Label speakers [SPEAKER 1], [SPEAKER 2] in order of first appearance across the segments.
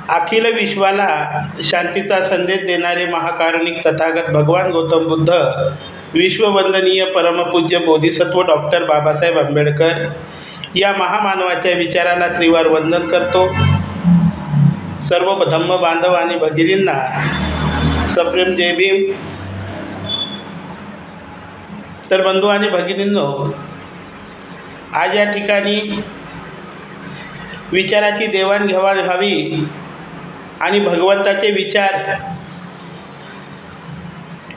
[SPEAKER 1] अखिल विश्वाला शांतीचा संदेश देणारे महाकारुणिक तथागत भगवान गौतम बुद्ध, विश्ववंदनीय परमपूज्य बोधिसत्व डॉक्टर बाबासाहेब आंबेडकर या महामानवाच्या विचाराला त्रिवार वंदन करतो. सर्व धम्म बांधव आणि भगिनींना सप्रेम जय भीम. तर बंधू आणि भगिनींनो, आज या ठिकाणी विचाराची देवाणघेवाण व्हावी आणि भगवंताचे विचार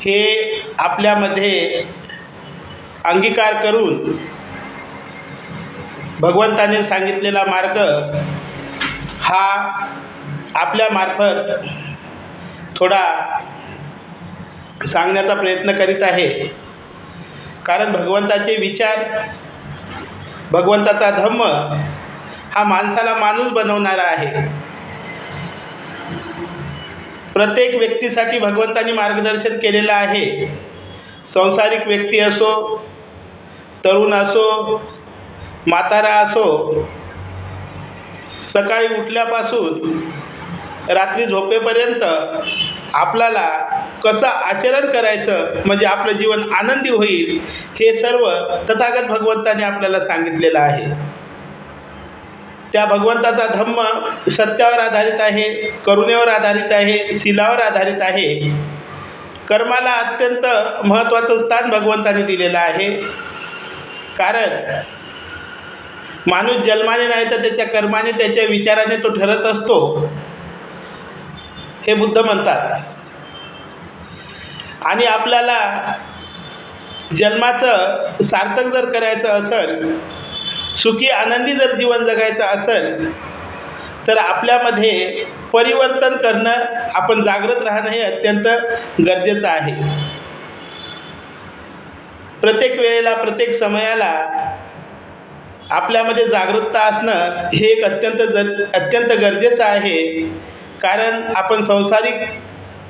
[SPEAKER 1] हे आपल्यामध्ये अंगीकार करून भगवंताने सांगितलेला मार्ग हा आपल्या मार्फत थोडा सांगण्याचा प्रयत्न करीत आहे. कारण भगवंताचे विचार, भगवंताचा धम्म हा माणसाला माणूस बनवणारा आहे. प्रत्येक व्यक्तीसाठी भगवंतानी मार्गदर्शन केलेलं आहे. संसारिक व्यक्ती असो, तरुण असो, म्हातारा असो, सकाळी उठल्यापासून रात्री झोपेपर्यंत आपल्याला कसं आचरण करायचं म्हणजे आपलं जीवन आनंदी होईल, हे सर्व तथागत भगवंताने आपल्याला सांगितलेलं आहे. त्या भगवंताचा धम्म सत्यावर आधारित आहे, करुणेवर आधारित आहे, शीलावर आधारित आहे. कर्माला अत्यंत महत्त्वाचं स्थान भगवंताने दिलेलं आहे. कारण माणूस जन्माने नाही तर त्याच्या कर्माने, त्याच्या विचाराने तो ठरत असतो, हे बुद्ध म्हणतात. आणि आपल्याला जन्माचं सार्थक जर करायचं असेल, सुखी आनंदी जर जीवन जगायचं असेल, तर आपल्यामध्ये परिवर्तन करणं, आपण जागृत राहणं हे अत्यंत गरजेचं आहे. प्रत्येक वेळेला, प्रत्येक समयाला आपल्यामध्ये जागरूकता असणं हे एक अत्यंत गरजेचं आहे. कारण आपण सांसारिक,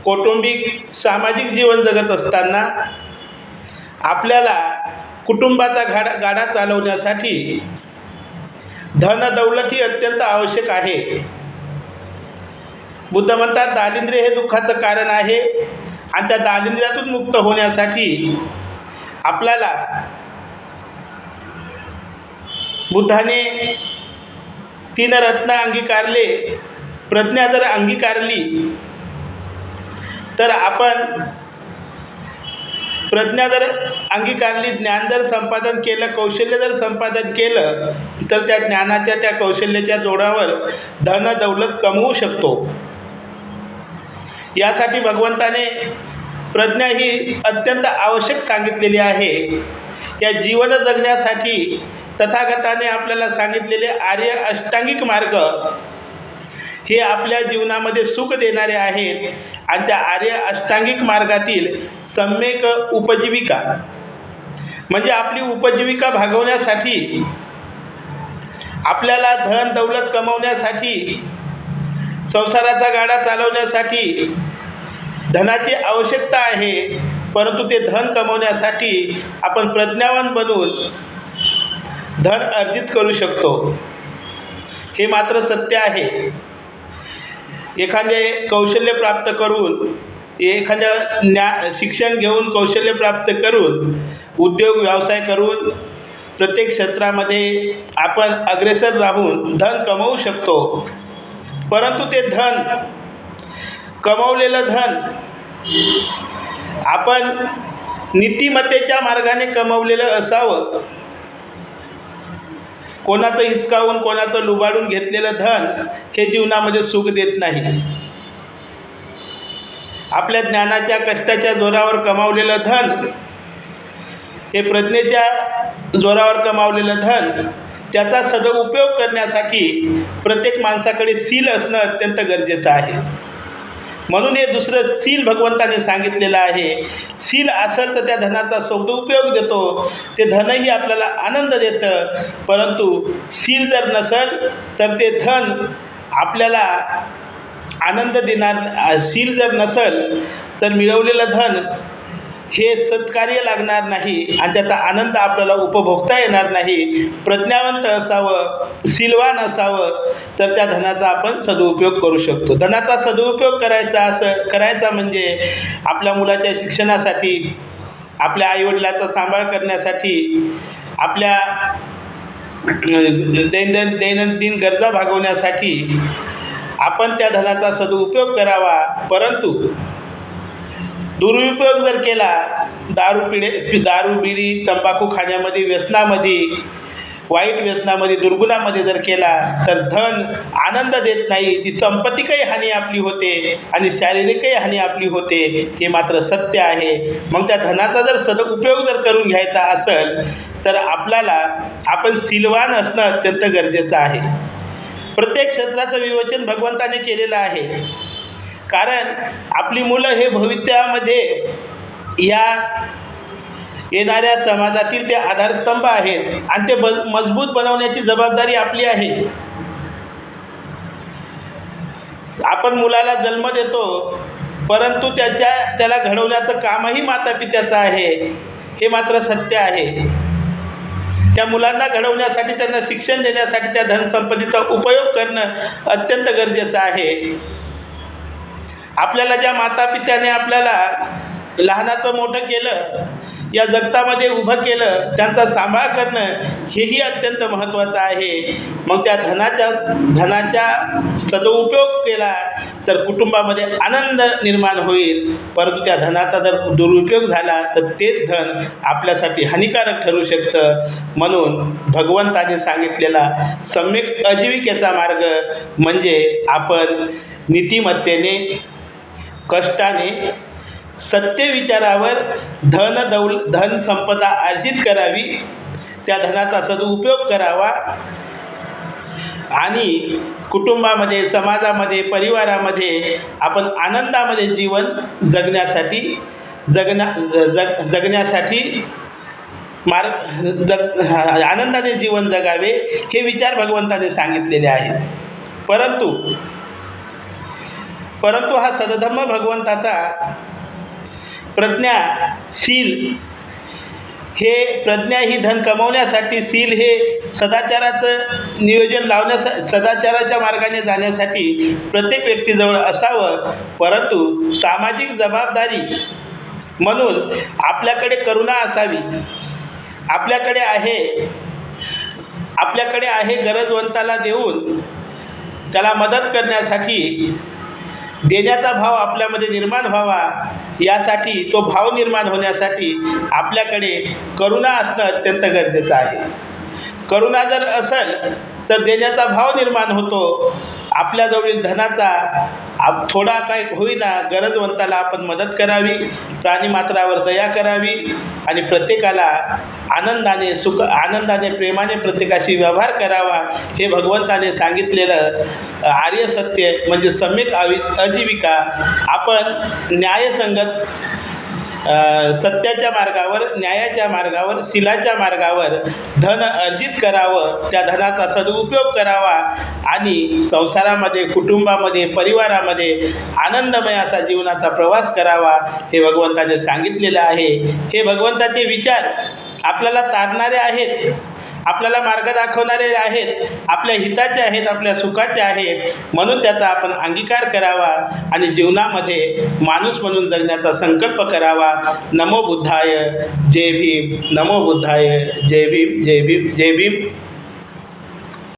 [SPEAKER 1] कौटुंबिक, सामाजिक जीवन जगत असताना आपल्याला कुटुंबाचा गाडा चालवण्यासाठी धन दौलत ही अत्यंत आवश्यक आहे. बुद्ध म्हणतात दारिद्र्य हे दुःखाचं कारण आहे. आणि त्या दारिद्र्यातून मुक्त होण्यासाठी आपल्याला बुद्धाने 3 रत्न अंगीकारले. प्रज्ञा जर अंगीकारली तर आपण प्रज्ञा जर अंगीकारली, ज्ञान जर संपादन केलं, कौशल्य जर संपादन केलं, तर त्या ज्ञानाच्या, त्या कौशल्याच्या जोरावर धन दौलत कमवू शकतो. यासाठी भगवंताने प्रज्ञा ही अत्यंत आवश्यक सांगितलेली आहे. या जीवन जगण्यासाठी तथागताने आपल्याला सांगितलेले आर्य अष्टांगिक मार्ग हे आपल्या जीवनामध्ये सुख देणारे आहेत. आणि त्या आर्य अष्टांगिक मार्गातील सम्यक उपजीविका म्हणजे आपली उपजीविका भागवण्यासाठी, आपल्याला धन दौलत कमवण्यासाठी, संसाराचा गाडा चालवण्यासाठी धनाची आवश्यकता आहे. परंतु ते धन कमवण्यासाठी आपण प्रज्ञावान बनून धन अर्जित करू शकतो, हे मात्र सत्य आहे. एखादे कौशल्य प्राप्त करून, एखाद्या शिक्षण घेऊन, कौशल्य प्राप्त करून, उद्योग व्यवसाय करून प्रत्येक क्षेत्रामध्ये आपण अग्रेसर राहून धन कमवू शकतो. परंतु ते धन, कमवलेलं धन आपण नीतिमत्तेच्या मार्गाने कमवलेलं असावं. कोणाचं हिसकावून, कोणाचं लुबाडून घेतलेलं धन हे जीवनामध्ये सुख देत नाही. आपल्या ज्ञानाच्या, कष्टाच्या जोरावर कमावलेलं धन हे प्रज्ञेच्या जोरावर कमावलेलं धन, त्याचा सदुपयोग करण्यासाठी प्रत्येक माणसाकडे शील असणं अत्यंत गरजेचं आहे. म्हणून हे दुसरं शील भगवंताने सांगितलेलं आहे. शील असेल तर त्या धनाचा सदुपयोग देतो, ते धनही आपल्याला आनंद देतं. परंतु शील जर नसेल तर ते धन आपल्याला आनंद देणार. शील जर नसेल तर मिळवलेलं धन हे सत्कार्य लागणार नाही आणि त्याचा आनंद आपल्याला उपभोगता येणार नाही. प्रज्ञावंत असावं, शीलवान असावं, तर त्या धनाचा आपण सदुपयोग करू शकतो. धनाचा सदुपयोग करायचा म्हणजे आपल्या मुलाच्या शिक्षणासाठी, आपल्या आईवडिलाचा सांभाळ करण्यासाठी, आपल्या दैनंदिन गरजा भागवण्यासाठी आपण त्या धनाचा सदुपयोग करावा. परंतु दुरुपयोग जर केला, दारू बिडी तंबाखू खाण्यामध्ये, व्यसनामध्ये, वाईट व्यसनामध्ये, दुर्गुणामध्ये जर केला तर धन आनंद देत नाही. ती संपत्तीही हानी आपली होते आणि शारीरिकही हानी आपली होते, हे मात्र सत्य आहे. मग त्या धनाचा जर सदुपयोग जर करून घ्यायचा असेल तर आपण शीलवान असणं अत्यंत गरजेचं आहे. प्रत्येक क्षेत्राचं विवेचन भगवंताने केलेलं आहे. कारण आपली मुलं हे भविष्यामध्ये या येणाऱ्या समाजातील ते आधारस्तंभ आहेत आणि ते मजबूत बनवण्याची जबाबदारी आपली आहे. आपण मुलाला जन्म देतो, परंतु त्याला घडवण्याचं कामही मातापित्याचं आहे, हे मात्र सत्य आहे. त्या मुलांना घडवण्यासाठी, त्यांना शिक्षण देण्यासाठी त्या धनसंपत्तीचा उपयोग करणं अत्यंत गरजेचं आहे. आपल्याला ज्या मातापित्याने आपल्याला लहानाचं मोठं केलं, या जगतामध्ये उभं केलं, त्यांचा सांभाळ करणं हेही अत्यंत महत्त्वाचं आहे. मग त्या धनाच्या सदुपयोग केला तर कुटुंबामध्ये आनंद निर्माण होईल. परंतु त्या धनाचा जर दुरुपयोग झाला तर तेच धन आपल्यासाठी हानिकारक ठरू शकतं. म्हणून भगवंताने सांगितलेला सम्यक आजीविकेचा मार्ग म्हणजे आपण नीतिमत्तेने, कष्टाने, सत्य विचारावर धन संपदा अर्जित करावी, त्या धनाचा सदुपयोग करावा आणि कुटुंबामध्ये, समाजामध्ये, परिवारामध्ये आपण आनंदामध्ये जीवन आनंदाने जीवन जगावे, हे विचार भगवंताने सांगितलेले आहेत. परंतु हा सदधम्म भगवंताचा प्रज्ञा ही धन कमवण्यासाठी, शील हे सदाचाराचं नियोजन सदाचाराच्या मार्गाने जाण्यासाठी प्रत्येक व्यक्तीजवळ असावं. परंतु सामाजिक जबाबदारी म्हणून आपल्याकडे करुणा असावी. आपल्याकडे आहे गरजवंताला देऊन त्याला मदत करण्यासाठी देण्याचा भाव आपल्यामध्ये निर्माण व्हावा. यासाठी, तो भाव निर्माण होण्यासाठी आपल्याकडे करुणा असणं अत्यंत गरजेचं आहे. करुणा जर असेल तर देण्याचा भाव निर्माण होतो. आपल्याजवळील धनाचा थोडा काही होईना गरजवंताला आपण मदत करावी, प्राणीमात्रावर दया करावी आणि प्रत्येकाला आनंदाने, प्रेमाने प्रत्येकाशी व्यवहार करावा. हे भगवंताने सांगितलेलं आर्य सत्य म्हणजे सम्यक आजीविका. आपण न्यायसंगत सत्याच्या मार्गावर, न्यायाच्या मार्गावर, शीलाच्या मार्गावर धन अर्जित करावं, त्या धनाचा सदुपयोग करावा आणि संसारामध्ये, कुटुंबामध्ये, परिवारामध्ये आनंदमय असा जीवनाचा प्रवास करावा, हे भगवंताने सांगितलेलं आहे. हे भगवंताचे विचार आपल्याला तारणारे आहेत, आपल्याला मार्ग दाखवणारे आहेत, आपल्या हिताचे आहेत, आपल्या सुखाचे आहेत. म्हणून त्याचा आपण अंगीकार करावा आणि जीवनामध्ये माणूस म्हणून जगण्याचा संकल्प करावा. नमो बुद्धाय, जय भीम. नमो बुद्धाय, जय भीम, जय भीम, जय भीम.